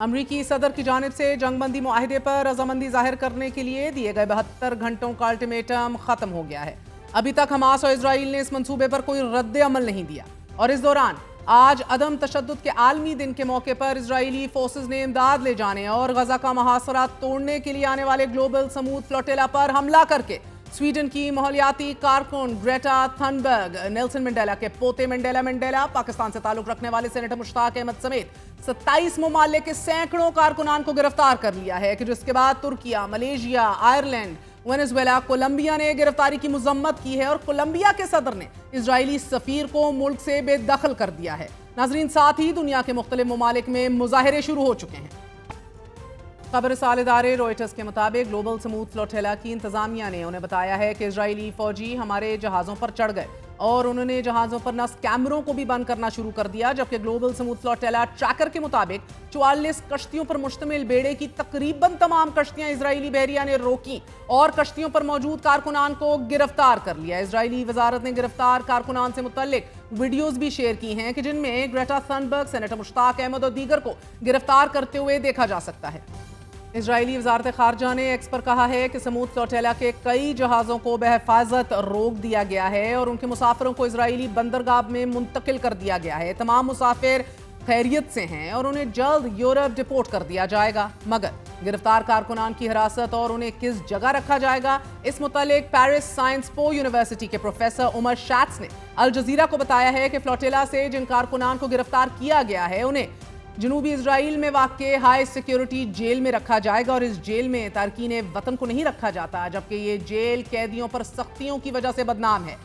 अमरीकी सदर की जानिब से जंगबंदी मुआहिदे पर रजामंदी जाहिर करने के लिए दिए गए 72 घंटों का अल्टीमेटम खत्म हो गया है। अभी तक हमास और इजराइल ने इस मंसूबे पर कोई रद्द अमल नहीं दिया और इस दौरान आज अदम तशद्दुद के आलमी दिन के मौके पर इजरायली फोर्सेस ने इमदाद ले जाने और गजा का मुहासरा तोड़ने के लिए आने वाले ग्लोबल समूद फ्लोटेला पर हमला करके स्वीडन की माहौलियाती कारकुन ग्रेटा थनबर्ग, नेल्सन मंडेला के पोते मंडेला, पाकिस्तान से ताल्लुक रखने वाले सेनेटर मुश्ताक अहमद समेत 27 ममालिक के सैकड़ों कारकुनान को गिरफ्तार कर लिया है कि जिसके बाद Turkiye, Malaysia, Ireland, Venezuela, Colombia ने गिरफ्तारी की मजम्मत की है और कोलंबिया के सदर ने इजरायली सफीर को मुल्क से बेदखल कर दिया है। नाजरीन, साथ ही दुनिया के मुख्तलिफ ममालिक में मुजाहरे शुरू हो चुके हैं। खबर रसाल इदारे रॉयटर्स के मुताबिक ग्लोबल समूद फ्लोटेला की इंतजामिया ने उन्हें बताया है कि इजरायली फौजी हमारे जहाज़ों पर चढ़ गए और उन्होंने जहाज़ों पर नस्ब कैमरों को भी बंद करना शुरू कर दिया, जबकि ग्लोबल समूद फ्लोटेला ट्रैकर के मुताबिक 44 कश्तियों पर मुश्तमिल बेड़े की तकरीबन तमाम कश्तियां इजरायली बहरिया ने रोकी और कश्तियों पर मौजूद कारकुनान को गिरफ्तार कर लिया। इजरायली वजारत ने गिरफ्तार कारकुनान से मुतल्लिक वीडियोज भी शेयर की हैं कि जिनमें Greta Thunberg, senator Mushtaq Ahmad और दीगर को गिरफ्तार करते हुए देखा जा सकता है। इजरायली वजारत खारजा ने एक्स पर कहा है कि समूद फ्लोटेला के कई जहाज़ों को बहिफाजत रोक दिया गया है और उनके मुसाफिरों को इजरायली बंदरगाह में मुंतकिल कर दिया गया है। तमाम मुसाफिर खैरियत से हैं और उन्हें जल्द यूरोप डिपोर्ट कर दिया जाएगा, मगर गिरफ्तार कारकुनान की हिरासत और उन्हें किस जगह रखा जाएगा, इस मुतालिक पेरिस साइंस पो यूनिवर्सिटी के प्रोफेसर उमर शैट्स ने अल जजीरा को बताया है कि फ्लोटेला से जिन कारकुनान को गिरफ्तार किया गया है उन्हें जनूबी इजराइल में वाक़े हाई सिक्योरिटी जेल में रखा जाएगा और इस जेल में तारकीन वतन को नहीं रखा जाता, जबकि ये जेल कैदियों पर सख्तियों की वजह से बदनाम है।